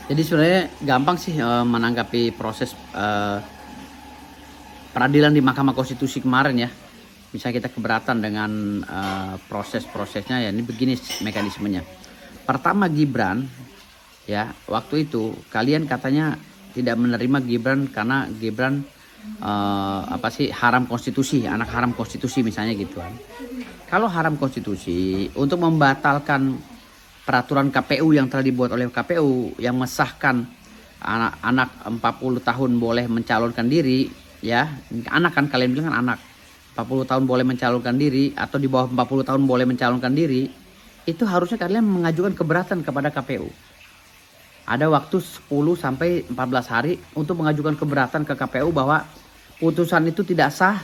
Jadi sebenarnya gampang sih menanggapi proses peradilan di Mahkamah Konstitusi kemarin ya. Misalnya kita keberatan dengan proses-prosesnya ya, ini begini mekanismenya. Pertama Gibran ya, waktu itu kalian katanya tidak menerima Gibran karena Gibran haram konstitusi, anak haram konstitusi misalnya gitu kan. Kalau haram konstitusi, untuk membatalkan peraturan KPU yang telah dibuat oleh KPU yang mesahkan anak-anak 40 tahun boleh mencalonkan diri ya, anak kan kalian bilang kan anak 40 tahun boleh mencalonkan diri atau di bawah 40 tahun boleh mencalonkan diri, itu harusnya kalian mengajukan keberatan kepada KPU. Ada waktu 10 sampai 14 hari untuk mengajukan keberatan ke KPU bahwa putusan itu tidak sah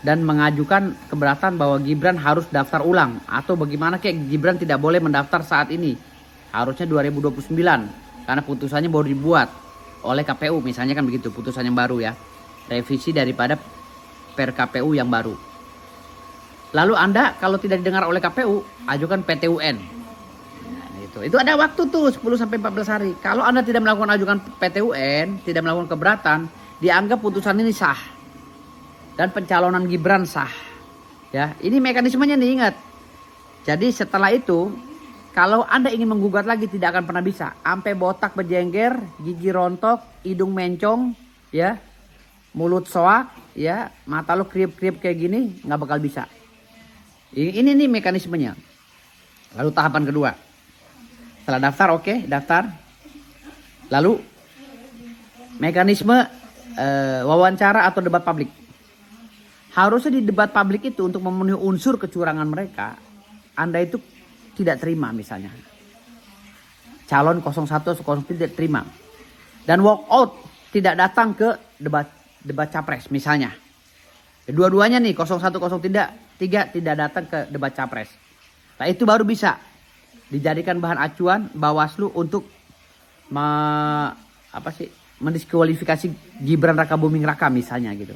dan mengajukan keberatan bahwa Gibran harus daftar ulang atau bagaimana kayak Gibran tidak boleh mendaftar saat ini. Harusnya 2029 karena putusannya baru dibuat oleh KPU misalnya kan begitu, putusan yang baru ya. Revisi daripada per KPU yang baru. Lalu Anda kalau tidak didengar oleh KPU, ajukan PT-UN. Nah, itu ada waktu tuh 10 sampai 14 hari. Kalau Anda tidak melakukan ajukan PT-UN, tidak melakukan keberatan, dianggap putusan ini sah. Dan pencalonan Gibran sah. Ya, ini mekanismenya nih, ingat. Jadi setelah itu, kalau Anda ingin menggugat lagi tidak akan pernah bisa. Sampai botak berjengger, gigi rontok, hidung mencong, ya, mulut soak, ya, mata lo kriip-kriip kayak gini, nggak bakal bisa. Ini nih mekanismenya. Lalu tahapan kedua. Setelah daftar, oke, daftar. Lalu mekanisme wawancara atau debat publik. Harusnya di debat publik itu untuk memenuhi unsur kecurangan mereka, Anda itu tidak terima misalnya. Calon 01 atau 03 tidak terima. Dan walk out, tidak datang ke debat capres misalnya. Dua-duanya nih 01 03 tidak datang ke debat capres. Nah itu baru bisa dijadikan bahan acuan Bawaslu untuk mendiskualifikasi Gibran Rakabuming Raka misalnya gitu.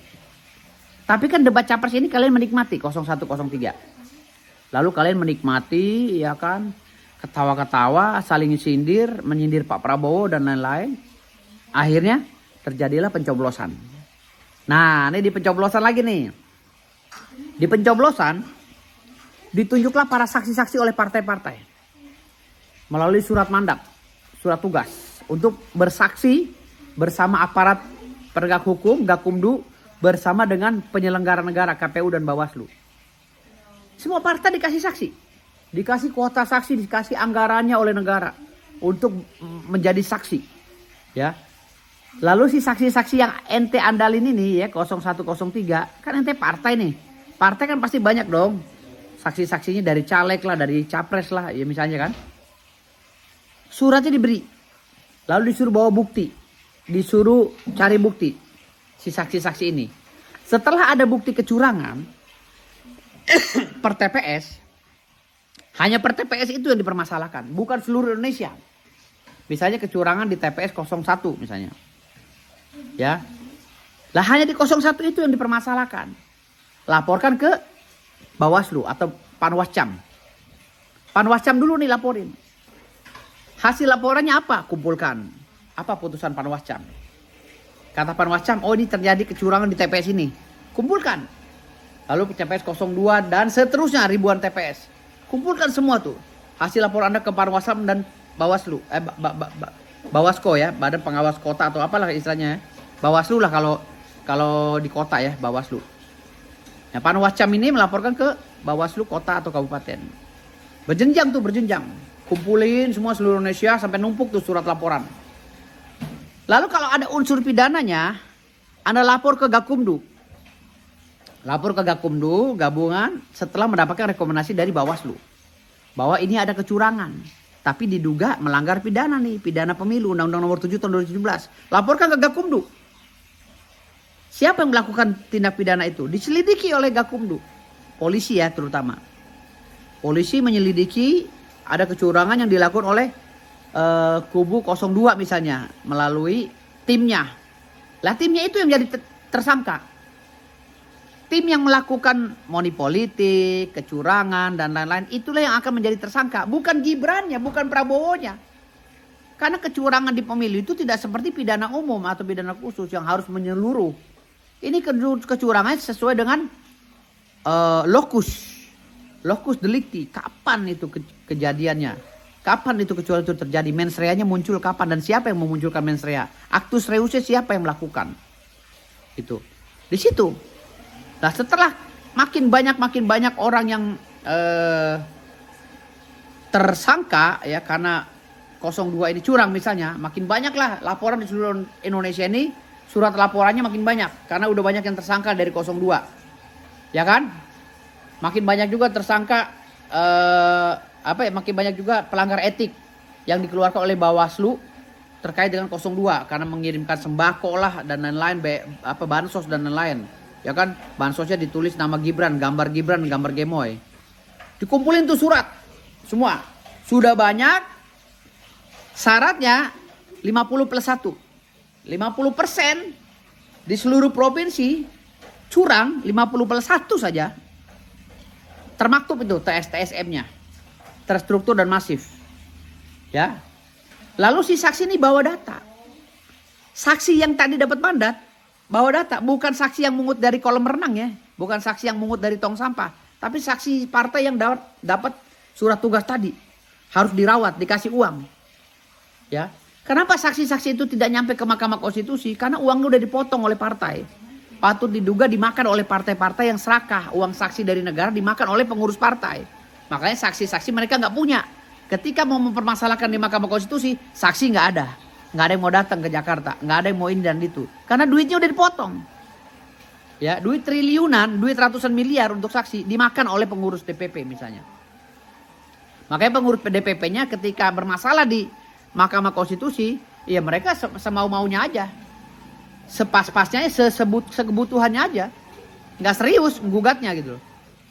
Tapi kan debat capres ini kalian menikmati 01 03. Lalu kalian menikmati ya kan, ketawa-ketawa, saling sindir, menyindir Pak Prabowo dan lain-lain. Akhirnya terjadilah pencoblosan. Nah, ini di pencoblosan lagi nih. Di pencoblosan ditunjuklah para saksi-saksi oleh partai-partai melalui surat mandat, surat tugas untuk bersaksi bersama aparat penegak hukum, Gakumdu, bersama dengan penyelenggara negara KPU dan Bawaslu. Semua partai dikasih saksi, dikasih kuota saksi, dikasih anggarannya oleh negara untuk menjadi saksi, ya. Lalu si saksi-saksi yang ente andalin ini ya 0103 kan ente partai nih. Partai kan pasti banyak dong. Saksi-saksinya dari caleg lah, dari capres lah ya misalnya kan. Suratnya diberi. Lalu disuruh bawa bukti. Disuruh cari bukti si saksi-saksi ini. Setelah ada bukti kecurangan per TPS, hanya per TPS itu yang dipermasalahkan, bukan seluruh Indonesia. Misalnya kecurangan di TPS 01 misalnya. Ya. Lah hanya di 01 itu yang dipermasalahkan. Laporkan ke Bawaslu atau Panwascam. Panwascam dulu nih laporin. Hasil laporannya apa? Kumpulkan. Apa putusan Panwascam? Kata Panwascam, oh ini terjadi kecurangan di TPS ini. Kumpulkan. Lalu TPS 02 dan seterusnya ribuan TPS. Kumpulkan semua tuh. Hasil laporan Anda ke Panwascam dan Bawaslu. Bawasko ya, Badan Pengawas Kota atau apalah istilahnya. Bawaslu lah kalau di kota ya, Bawaslu. Nah, Panwascam ini melaporkan ke Bawaslu kota atau kabupaten. Berjenjang tuh, berjenjang. Kumpulin semua seluruh Indonesia sampai numpuk tuh surat laporan. Lalu kalau ada unsur pidananya, Anda lapor ke Gakumdu. Lapor ke Gakumdu gabungan setelah mendapatkan rekomendasi dari Bawaslu. Bahwa ini ada kecurangan. Tapi diduga melanggar pidana nih. Pidana pemilu Undang-Undang nomor 7 tahun 2017. Laporkan ke Gakumdu. Siapa yang melakukan tindak pidana itu? Diselidiki oleh Gakumdu. Polisi ya terutama. Polisi menyelidiki ada kecurangan yang dilakukan oleh kubu 02 misalnya. Melalui timnya. Lah timnya itu yang jadi tersangka. Tim yang melakukan money politik, kecurangan dan lain-lain, itulah yang akan menjadi tersangka. Bukan Gibrannya, bukan Prabowo-nya. Karena kecurangan di pemilu itu tidak seperti pidana umum atau pidana khusus yang harus menyeluruh. Ini kecurangan sesuai dengan locus delicti. Kapan itu kejadiannya? Kapan itu kecurangan itu terjadi? Mens reanya muncul kapan dan siapa yang memunculkan mens rea? Actus reusnya siapa yang melakukan? Itu. Di situ. Nah, setelah makin banyak orang yang tersangka ya karena 02 ini curang misalnya, makin banyaklah laporan di seluruh Indonesia ini, surat laporannya makin banyak karena udah banyak yang tersangka dari 02. Ya kan? Makin banyak juga tersangka makin banyak juga pelanggar etik yang dikeluarkan oleh Bawaslu terkait dengan 02 karena mengirimkan sembako lah dan lain-lain, bansos dan lain-lain. Ya kan? Bansosnya ditulis nama Gibran, gambar Gemoy. Dikumpulin tuh surat semua. Sudah banyak. Syaratnya 50+1. 50% di seluruh provinsi curang 50+1 saja. Termaktub itu TSM-nya. Terstruktur dan masif. Ya. Lalu si saksi ini bawa data. Saksi yang tadi dapat mandat bawa data, bukan saksi yang mungut dari kolam renang ya, bukan saksi yang mungut dari tong sampah, tapi saksi partai yang dapat surat tugas tadi. Harus dirawat, dikasih uang. Ya, kenapa saksi-saksi itu tidak nyampe ke Mahkamah Konstitusi? Karena uangnya udah dipotong oleh partai. Patut diduga dimakan oleh partai-partai yang serakah. Uang saksi dari negara dimakan oleh pengurus partai. Makanya saksi-saksi mereka nggak punya. Ketika mau mempermasalahkan di Mahkamah Konstitusi, saksi nggak ada. Nggak ada yang mau datang ke Jakarta. Nggak ada yang mau ini dan itu. Karena duitnya udah dipotong. Ya, duit triliunan, duit ratusan miliar untuk saksi dimakan oleh pengurus DPP misalnya. Makanya pengurus DPP-nya ketika bermasalah di Mahkamah Konstitusi, ya mereka semau-maunya aja. Sepas-pasnya, sekebutuhannya aja. Nggak serius gugatnya gitu.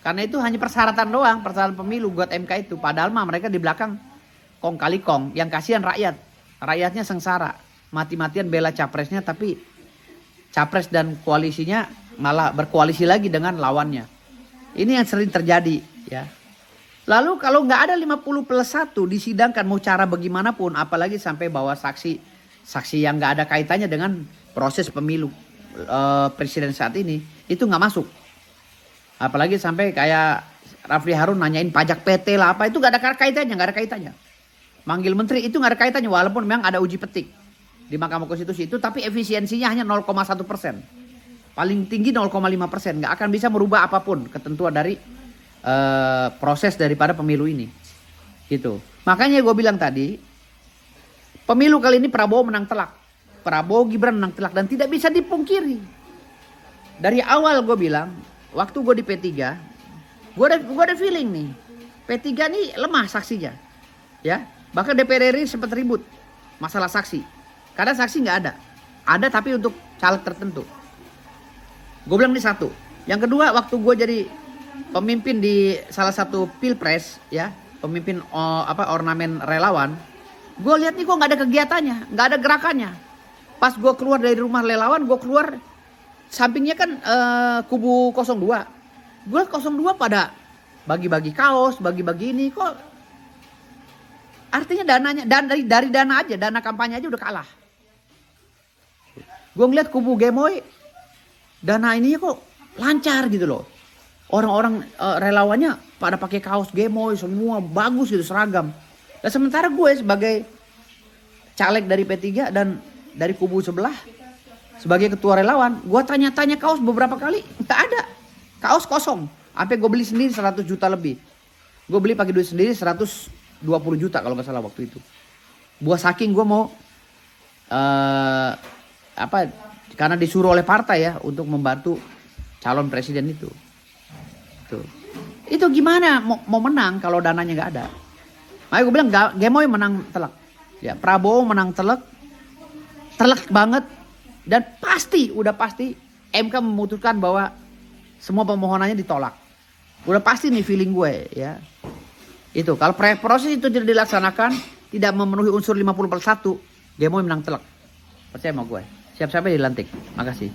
Karena itu hanya persyaratan doang, persyaratan pemilu gugat MK itu. Padahal mah mereka di belakang kong kali kong. Yang kasihan rakyat. Rakyatnya sengsara. Mati-matian bela capresnya, tapi capres dan koalisinya malah berkoalisi lagi dengan lawannya. Ini yang sering terjadi ya. Lalu kalau nggak ada 50+1 disidangkan mau cara bagaimanapun, apalagi sampai bawa saksi yang nggak ada kaitannya dengan proses pemilu presiden saat ini, itu nggak masuk. Apalagi sampai kayak Rafli Harun nanyain pajak PT lah apa, itu nggak ada kaitannya. Manggil menteri itu nggak ada kaitannya, walaupun memang ada uji petik di Mahkamah Konstitusi itu, tapi efisiensinya hanya 0,1%, paling tinggi 0,5%, nggak akan bisa merubah apapun ketentuan dari proses daripada pemilu ini gitu. Makanya gue bilang tadi, pemilu kali ini Prabowo menang telak, Prabowo Gibran menang telak, dan tidak bisa dipungkiri. Dari awal gue bilang, waktu gue di P3, gue ada feeling nih, P3 nih lemah saksinya ya. Bahkan DPR RI sempat ribut masalah saksi, karena saksi nggak ada tapi untuk caleg tertentu. Gue bilang ini satu. Yang kedua, waktu gue jadi pemimpin di salah satu pilpres ya, pemimpin ornamen relawan, gue lihat nih kok nggak ada kegiatannya, nggak ada gerakannya. Pas gue keluar dari rumah relawan, gue keluar sampingnya kan kubu 02. Gue 02 pada bagi-bagi kaos, bagi-bagi ini, kok artinya dananya dari dana aja, dana kampanye aja udah kalah. Gue ngeliat kubu Gemoy, dana ininya kok lancar gitu loh. Orang-orang relawannya pada pakai kaos Gemoy, semua bagus gitu, seragam. Dan sementara gue sebagai caleg dari P3 dan dari kubu sebelah, sebagai ketua relawan, gue tanya-tanya kaos beberapa kali, nggak ada. Kaos kosong. Sampai gue beli sendiri 100 juta lebih. Gue beli pakai duit sendiri 120 juta kalau nggak salah waktu itu. Buah saking gue mau karena disuruh oleh partai ya untuk membantu calon presiden itu. Tuh. Itu gimana mau menang kalau dananya nggak ada? Makanya gue bilang Gemoy menang telak. Ya, Prabowo menang telak banget, dan udah pasti MK memutuskan bahwa semua permohonannya ditolak. Udah pasti nih feeling gue ya. Itu kalau proses itu tidak dilaksanakan, tidak memenuhi unsur 50+1, Gemoy menang telak. Percaya sama gue. Siap-siap dilantik. Makasih.